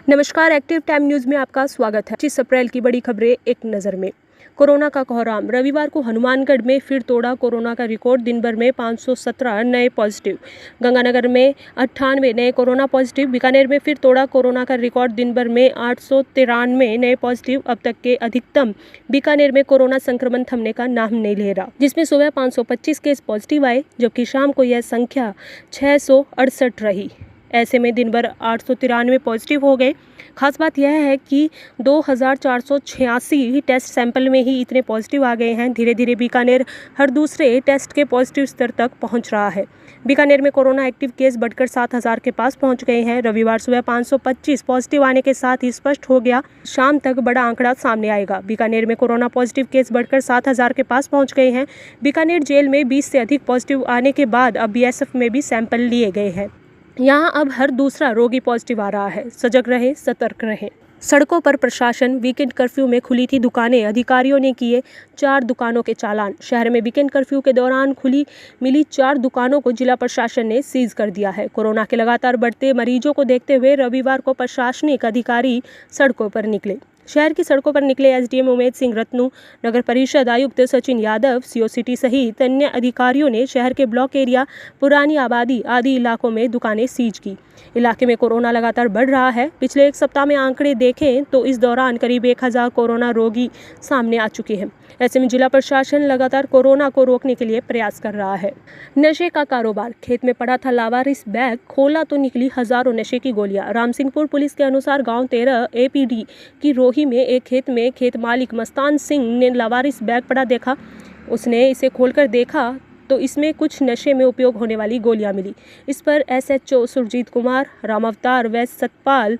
नमस्कार, active time news में आपका स्वागत है। 25 अप्रैल की बड़ी खबरें एक नज़र में। कोरोना का कोहराम। रविवार को हनुमानगढ़ में फिर तोड़ा कोरोना का रिकॉर्ड। दिन भर में 517 नए पॉजिटिव। गंगानगर में 98 नए कोरोना पॉजिटिव। बीकानेर में फिर तोड़ा कोरोना का रिकॉर्ड। दिन भर में 893 नए पॉजिटिव। अब तक के अधिकतम बीकानेर में कोरोना संक्रमण थमने का नाम नहीं ले रहा, जिसमें सुबह 525 केस पॉजिटिव आए, जबकि शाम को यह संख्या 668 रही। ऐसे में दिन भर 893 पॉजिटिव हो गए। खास बात यह है कि 2486 टेस्ट सैंपल में ही इतने पॉजिटिव आ गए हैं। धीरे धीरे बीकानेर हर दूसरे टेस्ट के पॉजिटिव स्तर तक पहुंच रहा है। बीकानेर में कोरोना एक्टिव केस बढ़कर 7000 के पास पहुंच गए हैं। रविवार सुबह 525 पॉजिटिव आने के साथ ही स्पष्ट हो गया, शाम तक बड़ा आंकड़ा सामने आएगा। बीकानेर में कोरोना पॉजिटिव केस बढ़कर 7000 के पास पहुंच गए हैं। बीकानेर जेल में 20 से अधिक पॉजिटिव आने के बाद अब बीएसएफ में भी सैंपल लिए गए हैं। यहाँ अब हर दूसरा रोगी पॉजिटिव आ रहा है। सजग रहे, सतर्क रहे। सड़कों पर प्रशासन। वीकेंड कर्फ्यू में खुली थी दुकानें, अधिकारियों ने किए 4 दुकानों के चालान। शहर में वीकेंड कर्फ्यू के दौरान खुली मिली 4 दुकानों को जिला प्रशासन ने सीज कर दिया है। कोरोना के लगातार बढ़ते मरीजों को देखते हुए रविवार को प्रशासनिक अधिकारी सड़कों पर निकले। शहर की सड़कों पर निकले एसडीएम उमेद सिंह रत्नू, नगर परिषद आयुक्त सचिन यादव, सीओ सिटी सहित अन्य अधिकारियों ने शहर के ब्लॉक एरिया, पुरानी आबादी आदि इलाकों में दुकानें सीज की। इलाके में कोरोना लगातार बढ़ रहा है। पिछले एक सप्ताह में आंकड़े देखें तो इस दौरान करीब 1000 कोरोना रोगी सामने आ चुके हैं। ऐसे में जिला प्रशासन लगातार कोरोना को रोकने के लिए प्रयास कर रहा है। नशे का कारोबार। खेत में पड़ा था लावारिस बैग, खोला तो निकली हजारों नशे की गोलियां। रामसिंहपुर पुलिस के अनुसार गांव 13 एपीडी की रोही में एक खेत में खेत मालिक मस्तान सिंह ने लावारिस बैग पड़ा देखा। उसने इसे खोलकर देखा तो इसमें कुछ नशे में उपयोग होने वाली गोलियां मिली। इस पर एसएचओ सुरजीत कुमार, राम अवतार व सतपाल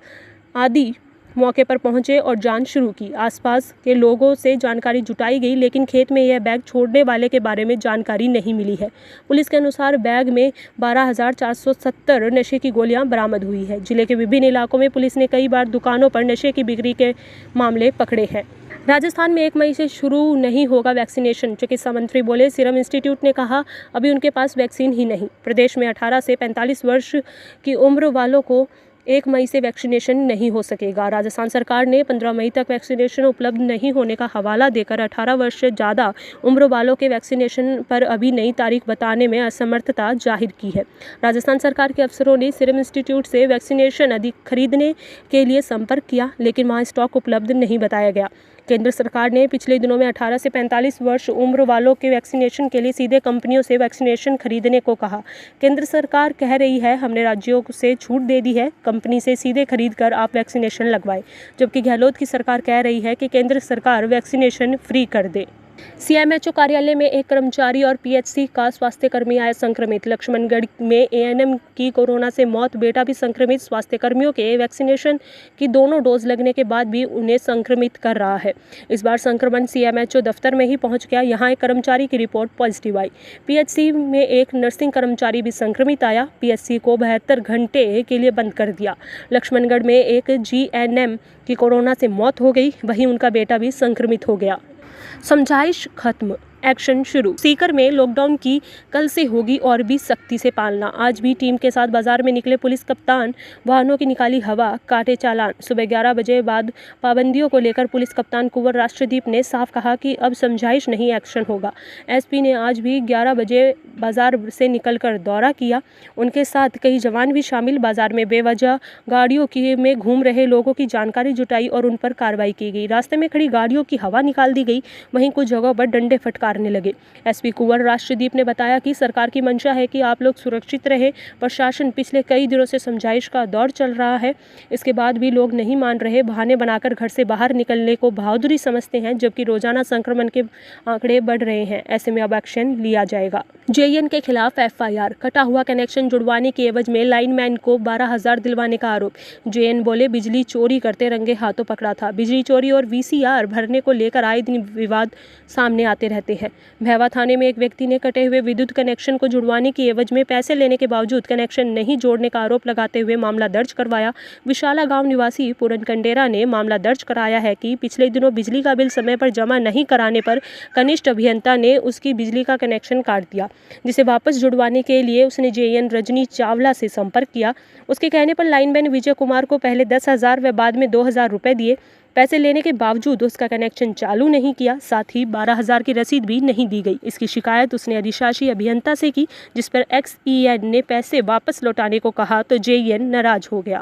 आदि मौके पर पहुंचे और जांच शुरू की। आसपास के लोगों से जानकारी जुटाई गई, लेकिन खेत में यह बैग छोड़ने वाले के बारे में जानकारी नहीं मिली है। पुलिस के अनुसार बैग में 12470 नशे की गोलियां बरामद हुई है। जिले के विभिन्न इलाकों में पुलिस ने कई बार दुकानों पर नशे की बिक्री के मामले पकड़े हैं। राजस्थान में 1 मई से शुरू नहीं होगा वैक्सीनेशन। चिकित्सा मंत्री बोले। सीरम इंस्टीट्यूट ने कहा, अभी उनके पास वैक्सीन ही नहीं। प्रदेश में 18 से 45 वर्ष की उम्र वालों को 1 मई से वैक्सीनेशन नहीं हो सकेगा। राजस्थान सरकार ने 15 मई तक वैक्सीनेशन उपलब्ध नहीं होने का हवाला देकर 18 वर्ष से ज़्यादा उम्र वालों के वैक्सीनेशन पर अभी नई तारीख बताने में असमर्थता जाहिर की है। राजस्थान सरकार के अफसरों ने सीरम इंस्टीट्यूट से वैक्सीनेशन अधिक खरीदने के लिए संपर्क किया, लेकिन वहाँ स्टॉक उपलब्ध नहीं बताया गया। केंद्र सरकार ने पिछले दिनों में 18 से 45 वर्ष उम्र वालों के वैक्सीनेशन के लिए सीधे कंपनियों से वैक्सीनेशन खरीदने को कहा। केंद्र सरकार कह रही है, हमने राज्यों से छूट दे दी है, कंपनी से सीधे खरीद कर आप वैक्सीनेशन लगवाएं। जबकि गहलोत की सरकार कह रही है कि केंद्र सरकार वैक्सीनेशन फ्री कर दे। सीएमएचओ कार्यालय में एक कर्मचारी और पीएचसी का स्वास्थ्यकर्मी आया संक्रमित। लक्ष्मणगढ़ में एएनएम की कोरोना से मौत, बेटा भी संक्रमित। स्वास्थ्यकर्मियों के वैक्सीनेशन की दोनों डोज लगने के बाद भी उन्हें संक्रमित कर रहा है। इस बार संक्रमण सीएमएचओ दफ्तर में ही पहुंच गया। यहां एक कर्मचारी की रिपोर्ट पॉजिटिव आई। पीएचसी में एक नर्सिंग कर्मचारी भी संक्रमित आया। पीएचसी को 72 घंटे के लिए बंद कर दिया। लक्ष्मणगढ़ में एक जीएनएम की कोरोना से मौत हो गई, वहीं उनका बेटा भी संक्रमित हो गया। समझाइश खत्म, एक्शन शुरू। सीकर में लॉकडाउन की कल से होगी और भी सख्ती से पालना। आज भी टीम के साथ बाजार में निकले पुलिस कप्तान, वाहनों की निकाली हवा, काटे चालान। सुबह 11 बजे बाद पाबंदियों को लेकर पुलिस कप्तान कुंवर राष्ट्रदीप ने साफ कहा कि अब समझाइश नहीं, एक्शन होगा। एसपी ने आज भी 11 बजे बाजार से निकलकर दौरा किया। उनके साथ कई जवान भी शामिल। बाजार में बेवजह गाड़ियों में घूम रहे लोगों की जानकारी जुटाई और उन पर कार्रवाई की गई। रास्ते में खड़ी गाड़ियों की हवा निकाल दी गई, वहीं कुछ जगहों पर डंडे फटकारने लगे। एसपी कुंवर राष्ट्रदीप ने बताया कि सरकार की मंशा है कि आप लोग सुरक्षित रहे। प्रशासन पिछले कई दिनों से समझाइश का दौर चल रहा है, इसके बाद भी लोग नहीं मान रहे। बहाने बनाकर घर से बाहर निकलने को बहादुरी समझते हैं, जबकि रोजाना संक्रमण के आंकड़े बढ़ रहे हैं। ऐसे में अब एक्शन लिया जाएगा। जेएन के खिलाफ एफआईआर। कटा हुआ कनेक्शन जुड़वाने की एवज में लाइनमैन को 12,000 दिलवाने का आरोप। जेएन बोले, बिजली चोरी करते रंगे हाथों पकड़ा था। बिजली चोरी और वीसीआर भरने को लेकर आए दिन विवाद सामने आते रहते हैं। है। भैवा थाने में एक व्यक्ति ने कटे हुए विद्युत कनेक्शन को जुड़वाने की एवज में पैसे लेने के बावजूद कनेक्शन नहीं जोड़ने का आरोप लगाते हुए मामला दर्ज करवाया। विशाला गांव निवासी पूरन कंडेरा ने मामला दर्ज कराया है कि पिछले दिनों बिजली का बिल समय पर जमा नहीं कराने पर कनिष्ठ अभियंता ने उसकी बिजली का कनेक्शन काट दिया, जिसे वापस जुड़वाने के लिए उसने JN रजनी चावला से संपर्क किया। उसके कहने पर लाइनमैन विजय कुमार को पहले 10,000 व बाद में 2,000 रुपए दिए। पैसे लेने के बावजूद उसका कनेक्शन चालू नहीं किया, साथ ही 12,000 की रसीद भी नहीं दी गई। इसकी शिकायत उसने अधिशासी अभियंता से की, जिस पर XEN ने पैसे वापस लौटाने को कहा तो JN नाराज हो गया।